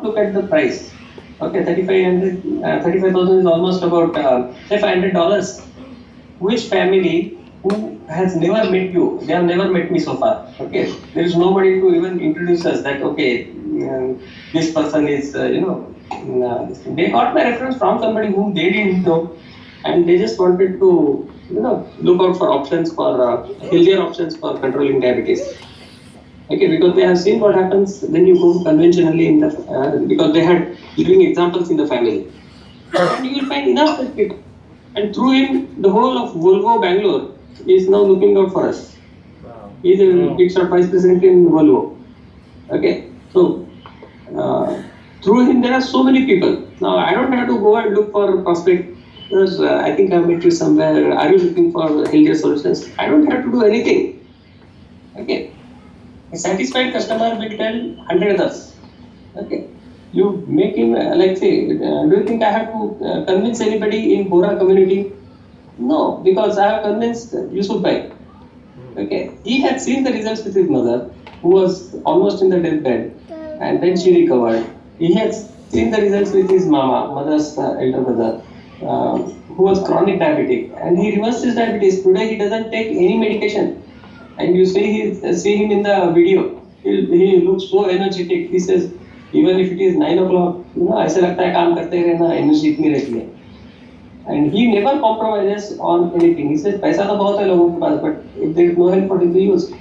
look at the price. Okay, 35,000 is almost about say $500. Which family who has never met you? They have never met me so far. Okay, there is nobody to even introduce us. That okay, this person is they got my reference from somebody whom they didn't know, and they just wanted to look out for options for healthier options for controlling diabetes. Okay, because they have seen what happens when you go conventionally in the because they had living examples in the family, and you will find enough such people. And through him, the whole of Volvo Bangalore is now looking out for us. Wow. He is a big shot vice president in Volvo. Okay, so through him there are so many people. Now I don't have to go and look for prospect because I think I met you somewhere. Are you looking for healthier solutions? I don't have to do anything. Okay. A satisfied customer will tell 100 others. Okay. You make him like say, do you think I have to convince anybody in Bora community? No, because I have convinced Yusuf Bhai. Okay. He had seen the results with his mother, who was almost in the deathbed, and then she recovered. He had seen the results with his mama, mother's elder brother, who was chronic diabetic, and he reversed his diabetes. Today he doesn't take any medication. And you see him in the video. He looks so energetic. He says, even if it is 9 o'clock, ऐसा लगता है काम करते रहना, energy इतनी रहती है. And he never compromises on anything. He says, पैसा तो बहुत है लोगों के पास, but if there is no help, what is the use?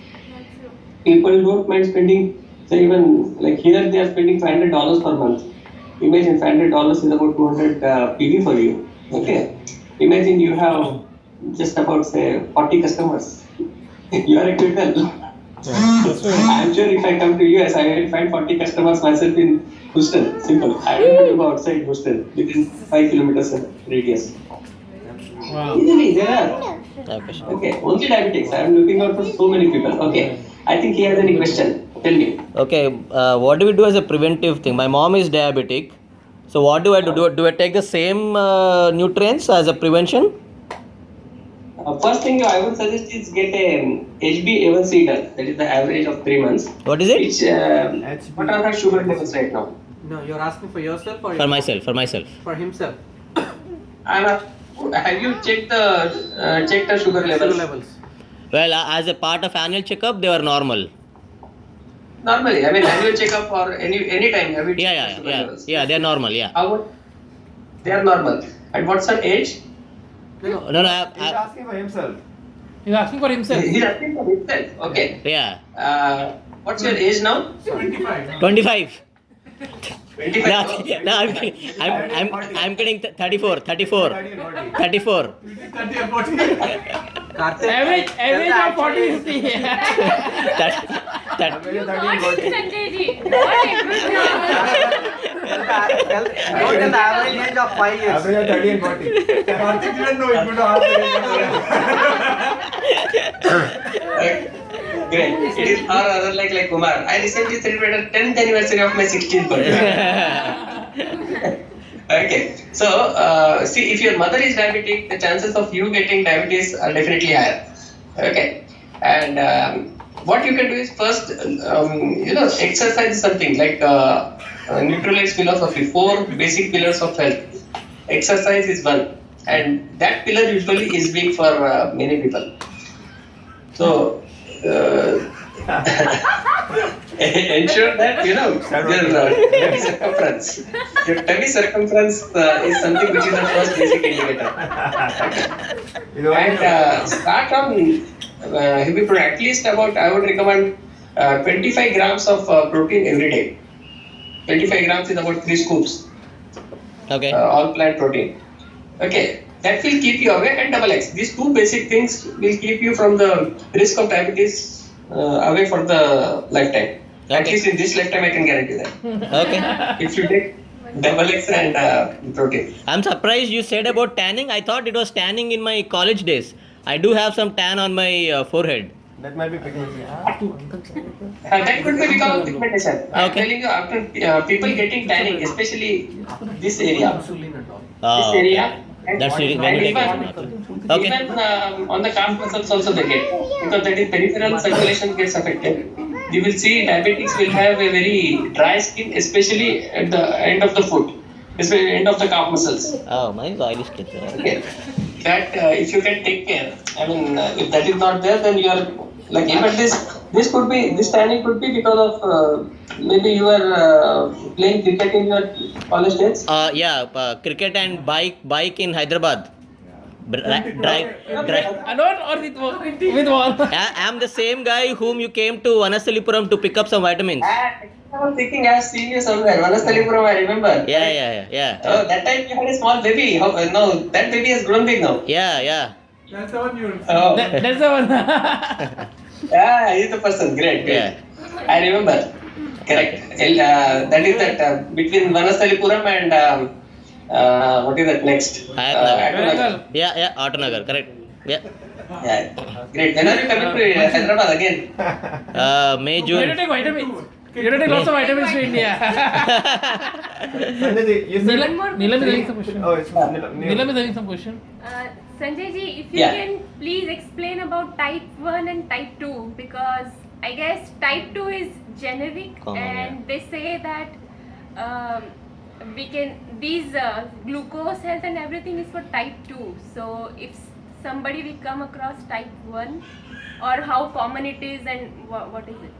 People don't mind spending, say even like here they are spending $500 per month. Imagine $500 is about 200 PV for you. Okay. Imagine you have just about say 40 customers. You are a criminal. I'm sure if I come to US, I will find 40 customers myself in Houston. Simple. I don't have to go outside Houston within 5 kilometers radius. Wow. Easily, there are. Okay, only diabetics. I am looking out for so many people. Okay, I think he has any question. Tell me. Okay, what do we do as a preventive thing? My mom is diabetic. So what do I do? Do I take the same nutrients as a prevention? First thing I would suggest is get a HbA1c done. That is the average of 3 months. What is it? Which, what are her sugar levels right now? No, you're asking for yourself or for myself? For myself. For himself. Have you checked the sugar levels? Sugar levels. Well, as a part of annual checkup, they were normal. Normally, I mean annual checkup or any time. Have you checked sugar levels? Yeah, they are normal. Yeah. They are normal. And what's her age? No. He's asking for himself. He's asking for himself. He's asking for himself. Okay. Yeah. What's your age now? 25. 25. 25. No, I'm kidding. 34. 34. 34. 30 or 40. Average of 40 is the What is the average age of 5 years? Average of 30 and 40. Karthik didn't know it, Great. It is or other like Kumar. I recently celebrated 10th anniversary of my 16th birthday. Okay. So, see, if your mother is diabetic, the chances of you getting diabetes are definitely higher. Okay. And what you can do is first, exercise is something like neutralized philosophy, 4 basic pillars of health. Exercise is one. And that pillar usually is weak for many people. So, ensure that your tummy circumference. Your tummy circumference is something which is the first basic indicator. And start on heavy protein. At least about I would recommend 25 grams of protein every day. 25 grams is about 3 scoops. Okay. All plant protein. Okay. That will keep you away, and double X. These 2 basic things will keep you from the risk of diabetes away for the lifetime. Okay. At least in this lifetime, I can guarantee that. Okay. If you take double X and protein. I'm surprised you said about tanning. I thought it was tanning in my college days. I do have some tan on my forehead. That might be pigmentation. That could be because of pigmentation. Okay. I'm telling you, after people getting tanning, especially this area. This area. That's really when you take it. Okay. Even on the calm muscles also they get, because that is peripheral circulation gets affected. you will see diabetics will have a very dry skin, especially at the end of the foot, especially end of the calf muscles. Oh, mine is oily skin. Okay, that if you can take care, I mean, if that is not there, then you are lucky. But this could be this tanning could be because of maybe you are playing cricket in your college days. Yeah, cricket and bike in Hyderabad. Drive. Alone or with wall? With wall. I am the same guy whom you came to Vanasalipuram to pick up some vitamins. I was thinking I have seen you somewhere. Vanasthalipuram, I remember. Yeah. Oh, that time you had a small baby. How, no, that baby has grown big now. Yeah. That's the one you. Oh, That's the one. yeah, he's the person. Great. Yeah. I remember. Correct. That is that between Vanasthalipuram and what is that next? Hayatnagar. Yeah, Autonagar, correct. Yeah. Yeah. Great. When are you coming to Hyderabad again? May, You have to June. take vitamins. You have to take lots of vitamins to India. Sanjay ji, you said. Neelam is having some question. Oh, it's Neelam. Neelam is having some question. Sanjay ji, if you Yeah. can please explain about type 1 and type 2, because I guess type 2 is generic Common, and they say that we can these glucose health and everything is for type 2. So if somebody will come across type 1, or how common it is and what is it?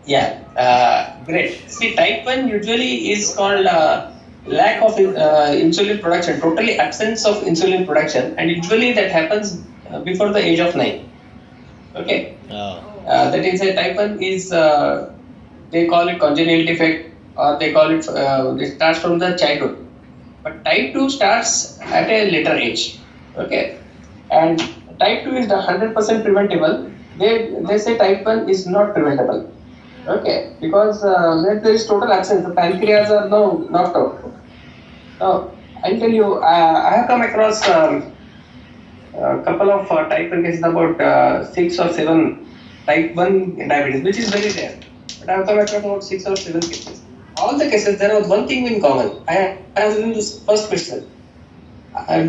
Yeah, great. See, type 1 usually is called lack of insulin production, totally absence of insulin production, and usually that happens before the age of 9. Okay, Oh. that is a type 1 is, they call it congenital defect, or they call it, it starts from the childhood. But type 2 starts at a later age. Okay, and type 2 is the 100% preventable. They say type 1 is not preventable. Okay, because there is total absence. The pancreas are now knocked out. Now, I'll tell you, I have come across a couple of type 1 cases, about 6 or 7 type 1 diabetes, which is very rare. But I have come across about 6 or 7 cases. All the cases, there was one thing in common. I asked them this first question.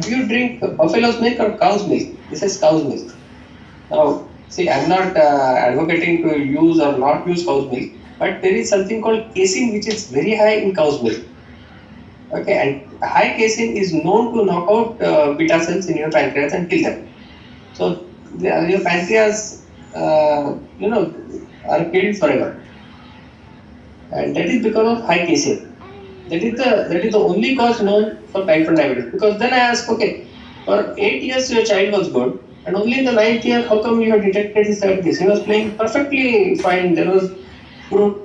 Do you drink buffalo's milk or cow's milk? This is cow's milk. Now, see, I'm not advocating to use or not use cow's milk, but there is something called casein which is very high in cow's milk. Okay, and high casein is known to knock out beta cells in your pancreas and kill them. So, your pancreas, are killed forever. And that is because of high casein. That is the only cause known for type 1 diabetes. Because then I asked, okay, for 8 years your child was good, and only in the 9th year, how come you have detected his diabetes? He was playing perfectly fine. There was growth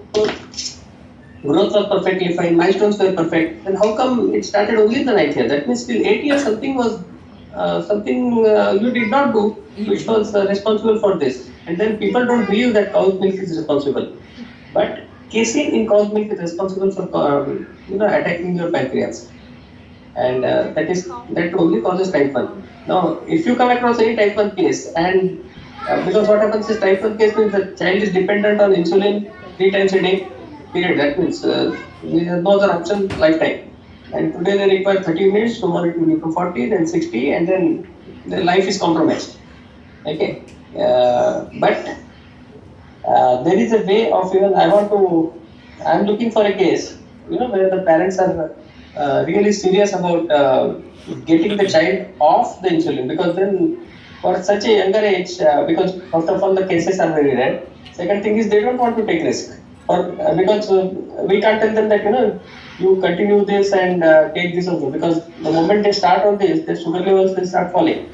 was perfectly fine. Milestones were perfect. Then how come it started only in the 9th year? That means till 8 years something was you did not do, which was responsible for this. And then people don't believe that cow's milk is responsible, but casein in cow's milk is responsible for attacking your pancreas, and that only causes type 1. Now, if you come across any type 1 case, and because what happens is type 1 case means the child is dependent on insulin 3 times a day, period. That means there is no other option lifetime. And today they require 30 minutes, tomorrow it will become 40, then 60, and then their life is compromised. Okay, but there is a way of I'm looking for a case, where the parents are really serious about getting the child off the insulin, because then for such a younger age, because first of all the cases are very rare. Second thing is they don't want to take risk, or because we can't tell them that you continue this and take this also, because the moment they start on this, the sugar levels will start falling.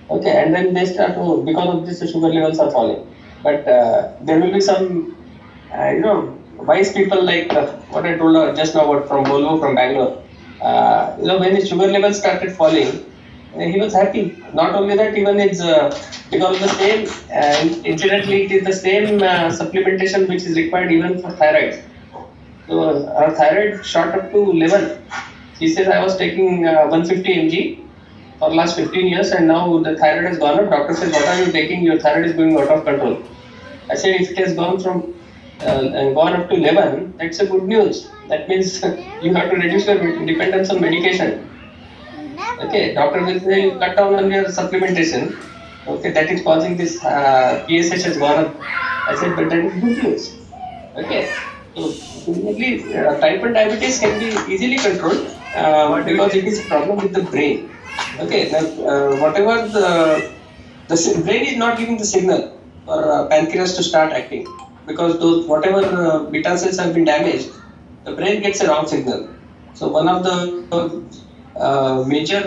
Okay, and then they start, because of this the sugar levels are falling. But there will be some, wise people like what I told just now about from Volvo from Bangalore. When his sugar levels started falling, he was happy. Not only that, even it's because of the same, incidentally, it is the same supplementation which is required even for thyroid. So her thyroid shot up to 11. She says, I was taking 150 mg for last 15 years, and now the thyroid has gone up. Doctor says, what are you taking? Your thyroid is going out of control. I said, if it has gone from and gone up to 11, that's a good news. That means you have to reduce your dependence on medication. Okay, doctor will say cut down on your supplementation, Okay, that is causing this PSH has gone up. I said, but that is good news. Okay, so similarly, type 1 diabetes can be easily controlled because it is a problem with the brain. Okay, now whatever brain is not giving the signal for pancreas to start acting because those whatever beta cells have been damaged, the brain gets a wrong signal. So one of the major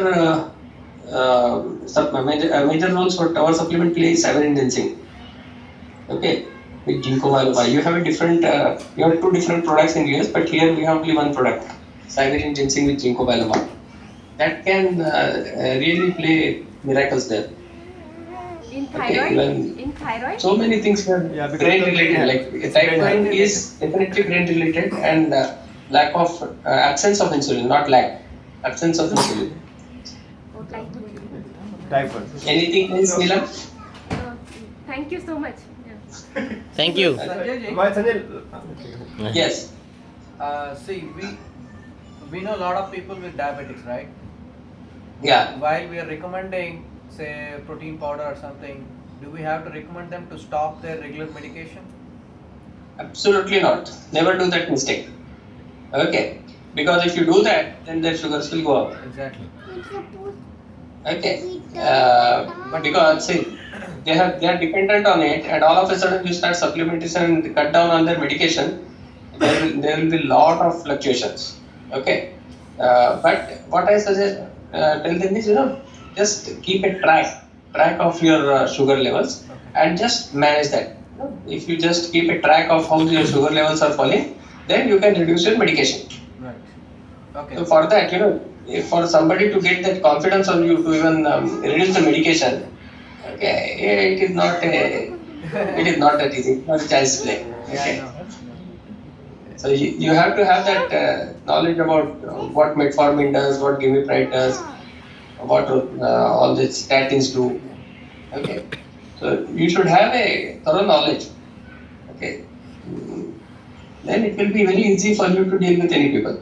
roles for our supplement play is iron enhancing. Okay, with ginkgo biloba. You have a different, you have two different products in US, but here we have only one product, Siberian ginseng with ginkgo biloba. That can really play miracles there. In Okay, thyroid? even In thyroid? so many things were Yeah, because brain of the related. brain Like health. type Brain 1 health. is definitely brain related and lack of absence of insulin, not lack, absence of insulin. Oh, type 1. Type 1. Anything else, Neelam? Thank you so much. Yeah. Thank you. Sanjay ji, Why, Sanjay? Yes. see, we know a lot of people with diabetics, right? Yeah. While we are recommending, say, protein powder or something, do we have to recommend them to stop their regular medication? Absolutely not. Never do that mistake. Okay. Because if you do that, then their sugars will go up. Exactly. Okay. But because see, they are dependent on it, and all of a sudden you start supplementation and cut down on their medication, there will be lot of fluctuations. Okay. But what I suggest tell them is just keep a track of your sugar levels and just manage that. If you just keep a track of how your sugar levels are falling, then you can reduce your medication. Right. Okay. So for that, if for somebody to get that confidence on you to even reduce the medication, okay, it is not that easy. It's not a child's play. Yeah, I Okay. know. So you have to have that knowledge about what metformin does, what glimepiride does, what all the statins do. Okay. So you should have a thorough knowledge. Okay. Then it will be very easy for you to deal with any people.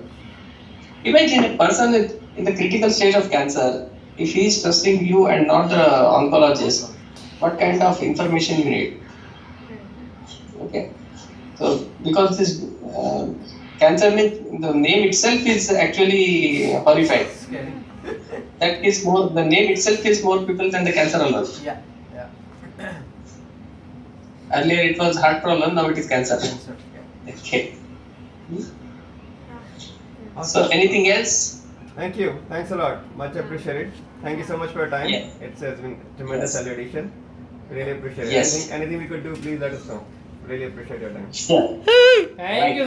Imagine a person in the critical stage of cancer, if he is trusting you and not the oncologist, what kind of information you need? Okay. So because this cancer, the name itself is actually horrifying. Scary. That is more, the name itself is more people than the cancer alone. Yeah. Yeah. Earlier it was heart problem, now it is cancer. Cancer. Yeah. Okay. So anything else? Thank you. Thanks a lot. Much appreciated. Thank you so much for your time. Yeah. It has been tremendous Yes. salutation. Really appreciate it. Yes. Anything we could do, please let us know. Really appreciate your time. Sure. Thank you, Sanjay. Thank you